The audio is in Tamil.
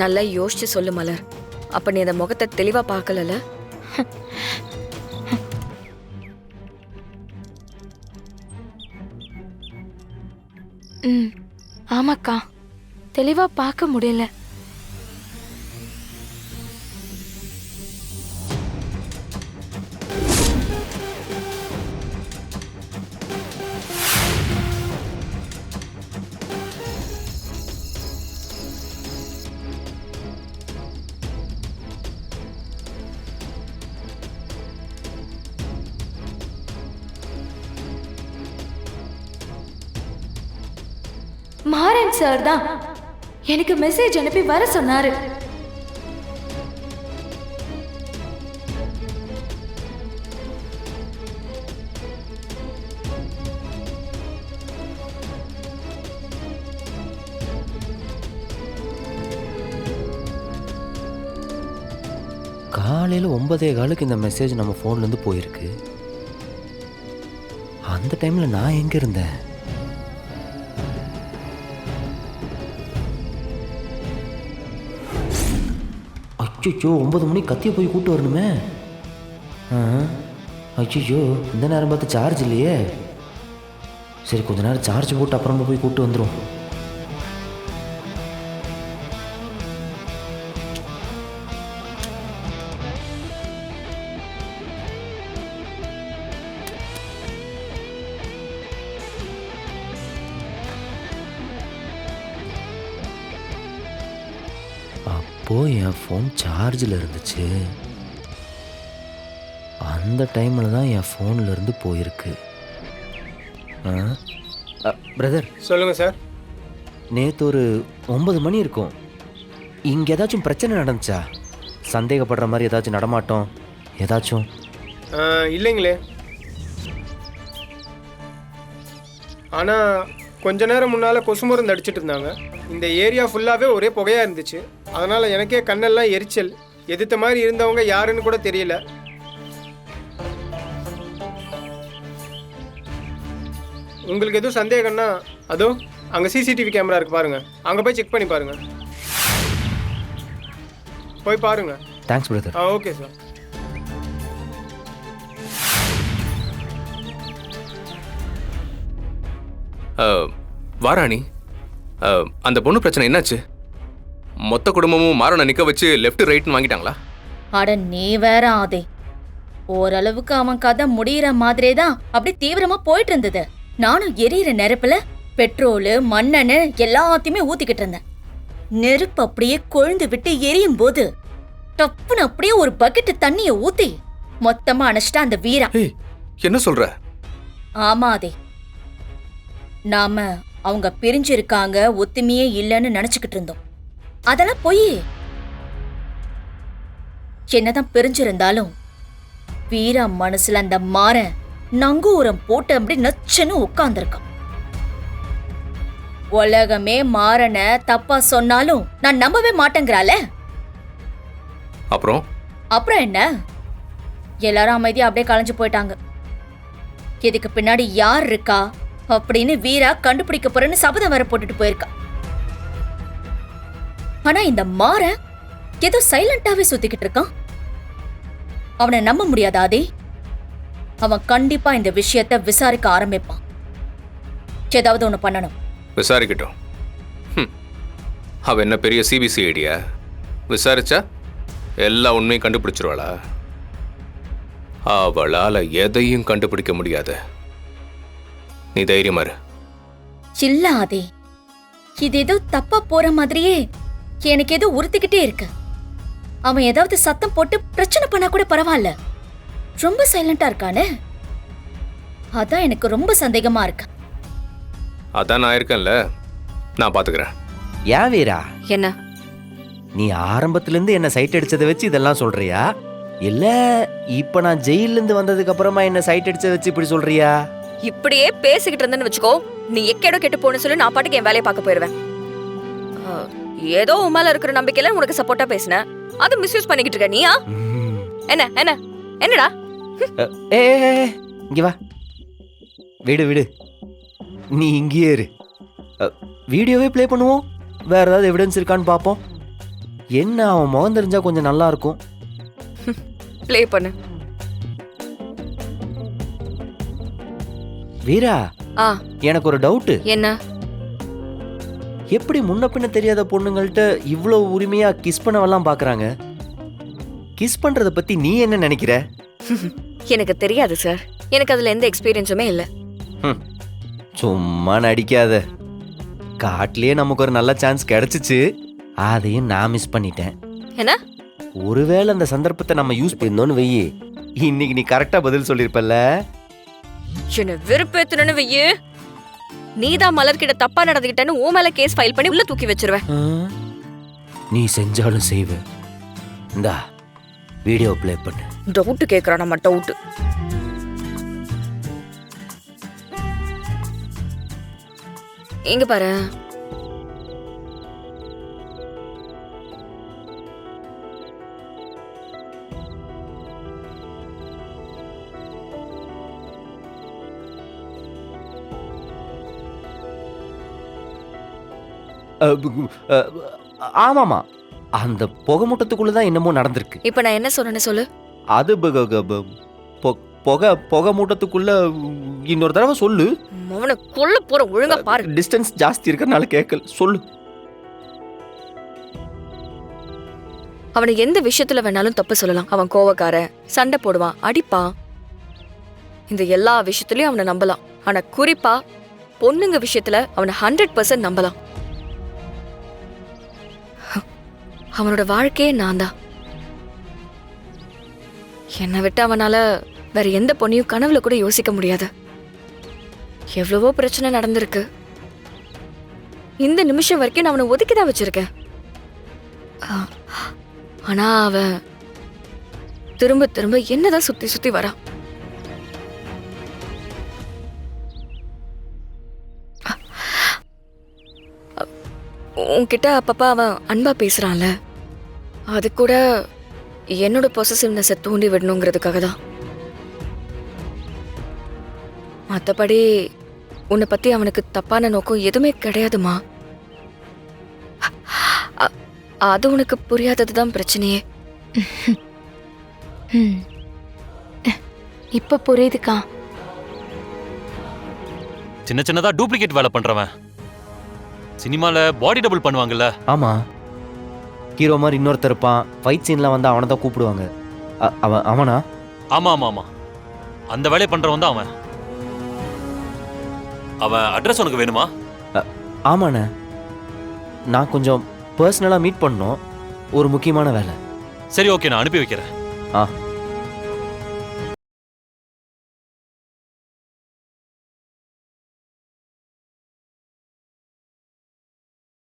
நல்லா யோசிச்சு சொல்லு மலர். அப்ப நீ அந்த முகத்தை தெளிவா பார்க்கலல? ஆமாக்கா, தெளிவா பார்க்க முடியல. மாறன் சார் தான் எனக்கு மெசேஜ் அனுப்பி வர சொன்னாரு. காலையில் 9:15 இந்த மெசேஜ் நம்ம ஃபோன்லேருந்து போயிருக்கு. அந்த டைமில் நான் எங்கே இருந்தேன்? அச்சோ, 9 மணிக்கு கத்தியை போய் கூப்பிட்டு வரணுமே. அச்சோ, இந்த நேரம் பார்த்து சார்ஜ் இல்லையே. சரி, கொஞ்ச நேரம் சார்ஜ் போட்டு அப்புறமா போய் கூப்பிட்டு வந்துடும். அப்போது என் ஃபோன் சார்ஜில் இருந்துச்சு. அந்த டைமில் தான் என் ஃபோன்லேருந்து போயிருக்கு. பிரதர் சொல்லுங்கள் சார். நேற்று ஒரு 9 மணி இருக்கும். இங்கே ஏதாச்சும் பிரச்சனை நடந்துச்சா? சந்தேகப்படுற மாதிரி ஏதாச்சும் நடமாட்டம் ஏதாச்சும்? இல்லைங்களே. ஆனால் கொஞ்ச நேரம் முன்னால் கொசு மருந்து அடிச்சிட்டு இருந்தாங்க. இந்த ஏரியா ஃபுல்லாகவே ஒரே புகையாக இருந்துச்சு. அதனால் எனக்கே கண்ணெல்லாம் எரிச்சல். எதிர்த்த மாதிரி இருந்தவங்க யாருன்னு கூட தெரியல. உங்களுக்கு எதுவும் சந்தேகம்னா அதோ அங்கே சிசிடிவி கேமரா இருக்கு பாருங்க. அங்கே போய் செக் பண்ணி பாருங்க. போய் பாருங்க. Thanks brother. Okay sir. வாராணி, அந்த பொண்ணு பிரச்சனை என்னாச்சு? மொத்த குடும்பமும் மாறனை நிக்க வச்சு லெஃப்ட் ரைட்னு வாங்கிட்டாங்களா? அட நீ வேற ஆதே. ஓரளவுக்கு அவன் கதை முடிகிற மாதிரியே தான் அப்படி தீவிரமா போயிட்டு இருந்தது. நானும் எரியிற நெருப்புல பெட்ரோலு மண்ணெண்ணு எல்லாத்தையுமே ஊத்திக்கிட்டு இருந்தேன். நெருப்பு அப்படியே கொழுந்து விட்டு எரியும் போது டப்புன்னு அப்படியே ஒரு பக்கெட்டு தண்ணிய ஊத்தி மொத்தமா அணைச்சிட்டா அந்த வீரா. என்ன சொல்ற? ஆமா அதே. நாம அவங்க பிரிஞ்சிருக்காங்க, ஒத்துமையே இல்லைன்னு நினைச்சுக்கிட்டு இருந்தோம். அதெல்லாம் போய் என்னதான் பிரிஞ்சிருந்தாலும் வீரா மனசுல அந்த மாறன் நங்கூரம் போட்டு அப்படி நச்சுன்னு உட்கார்ந்துருக்கான். உலகமே மாறன தப்பா சொன்னாலும் நான் நம்பவே மாட்டேங்கிறாள. அப்புறம் என்ன, எல்லாரும் அமைதியா அப்படியே கலைஞ்சு போயிட்டாங்க. இதுக்கு பின்னாடி யார் இருக்கா அப்படின்னு வீரா கண்டுபிடிக்க போறேன்னு சபதம் வர போட்டுட்டு போயிருக்கா. ஆனா இந்த மாறன் ஏதோ சைலண்டாவே சுத்திக்கிட்டு இருக்கான். அவனை நம்ப முடியாதாதே. அவன் கண்டிப்பா இந்த விஷயத்தை விசாரிக்க ஆரம்பிப்பான். ஏதாவது ஒண்ணு பண்ணணும். விசாரிக்கட்டும். அவ என்ன பெரிய சிபிசிஐடியா? விசாரிச்சா எல்லா உண்மையும் கண்டுபிடிச்சிருவாளா? அவளால எதையும் கண்டுபிடிக்க முடியாது. நீ தைரியமா இரு. இல்லாதே, இது ஏதோ தப்பா போற மாதிரியே எனக்கு ஏதோ உறுத்திக்கிட்டே இருக்கு. அவன் ஏதாவது சத்தம் போட்டு பிரச்சனை பண்ணா கூட பரவாயில்ல, ரொம்ப சைலண்டா இருக்கானே. அதான் எனக்கு ரொம்ப சந்தேகமா இருக்கு. அதான் நான் இருக்கேன்ல, நான் பாத்துக்கிறேன். ஏன் வீரா, என்ன நீ ஆரம்பத்திலேருந்து என்ன சைட் அடிச்சதை வச்சு இதெல்லாம் சொல்றியா? இல்ல இப்ப நான் ஜெயிலிருந்து வந்ததுக்கு அப்புறமா என்ன சைட் அடிச்சதை வச்சு இப்படி சொல்றியா? இப்படியே பேசிக்கிட்டு இருந்தேன்னு வச்சுக்கோ, நீ எக்கேடோ கெட்டு போன்னு சொல்லி நான் பாட்டுக்கு என் வேலையை பார்க்க போயிருவேன். ஏதோ உமால இருக்கிற நம்பிக்கையில உனக்கு சப்போர்ட்டா பேசின, அதை மிஸ்யூஸ் பண்ணிக்கிட்டு இருக்க நீயா? என்ன என்ன என்னடா? ஏ இங்க வா, விடு விடு, நீ இங்கேயே இரு. வீடியோவே ப்ளே பண்ணுவோம், வேற ஏதாவது எவிடன்ஸ் இருக்கான்னு பார்ப்போம். என்ன அவன் முகம் தெரிஞ்சா கொஞ்சம் நல்லா இருக்கும். ப்ளே பண்ணு. வீரா, ஆ எனக்கு ஒரு டவுட்டு. என்ன? எப்படி முன்ன பின்ன தெரியாத பொண்ணுங்கள்ட்ட இவ்வளோ உரிமையா கிஸ் பண்ணவெல்லாம் பார்க்கறாங்க? கிஸ் பண்றத பத்தி நீ என்ன நினைக்கிற? எனக்கு தெரியாது சார். எனக்கு அதுல எந்த எக்ஸ்பீரியன்ஸுமே இல்ல. சும்மா நடிக்காத. காட்டிலேயே நமக்கு ஒரு நல்ல சான்ஸ் கிடைச்சிச்சு, அதையும் நான் மிஸ் பண்ணிட்டேன். என்ன? ஒருவேளை அந்த சந்தர்ப்பத்தை நம்ம யூஸ் பண்ணோன்னு வெயி, இன்னைக்கு நீ கரெக்டா பதில் சொல்லிருப்பல்ல. என்ன வெறுப்பேத்துனு வெய்யு. நீதான் மலர்கிட்ட தப்பா நடந்துகிட்டேன்னு உன் மேல கேஸ் ஃபைல் பண்ணி உள்ள தூக்கி வச்சிருவேன். நீ செஞ்சாலும் செய்வ. இந்தா வீடியோ ப்ளே பண்ணு. டவுட் கேக்குறான் நம்ம டவுட். இங்க பாரு. ஆமாமா, அந்த புகை மூட்டத்துக்குள்ளதான் என்னமோ நடந்திருக்கு. இப்ப நான் என்ன சொன்னேன்னு சொல்லு. அது புகை மூட்டத்துக்குள்ள இன்னொரு தடவை சொல்லு. அவனை கொல்ல போற, ஒழுங்கா பாரு. டிஸ்டன்ஸ் ஜாஸ்தி இருக்கறனால கேட்கல, சொல்லு. அவனை எந்த விஷயத்துல வேணாலும் தப்பு சொல்லலாம். அவன் கோவக்கார, சண்டை போடுவான், அடிப்பான். இந்த எல்லா விஷயத்துலயும் அவனை நம்பலாம். ஆனா குறிப்பா பொண்ணுங்க விஷயத்துல அவனை 100% நம்பலாம். அவனோட வாழ்க்கையே நான் தான். என்னை விட்டு அவனால வேற எந்த பொண்ணையும் கனவுல கூட யோசிக்க முடியாது. எவ்வளவோ பிரச்சனை நடந்திருக்கு. இந்த நிமிஷம் வரைக்கும் நான் அவனை ஒதுக்கிதான் வச்சிருக்கேன். ஆனா அவன் திரும்ப திரும்ப என்னதான் சுத்தி சுத்தி வரான். உன்கிட்ட அப்பப்ப அவன் அன்பா பேசுறான்ல, அது கூட என்னோட பொசசிவ்னஸை தூண்டி விடணுங்கிறதுக்காக தான். மற்றபடி உன்னை பத்தி அவனுக்கு தப்பான நோக்கம் எதுவுமே கிடையாதுமா. அது உனக்கு புரியாததுதான் பிரச்சனையே. இப்ப புரியுதுக்கா. சின்ன சின்னதா டூப்ளிகேட் வேலை பண்றவன் சினிமால பாடி டபுள் பண்ணுவாங்கல்ல. ஆமா, ஹீரோ மாதிரி இன்னொருத்தர் இருப்பான். ஃபைட் சீன்லாம் வந்து அவனை தான் கூப்பிடுவாங்க. அவனா? ஆமா ஆமா ஆமா, அந்த வேலையை பண்றவன் தான் அவன். அவன் அட்ரஸ் உனக்கு வேணுமா? ஆமாண்ணே, நான் கொஞ்சம் பர்சனலாக மீட் பண்ணோம், ஒரு முக்கியமான வேலை. சரி ஓகே, நான் அனுப்பி வைக்கிறேன். ஆ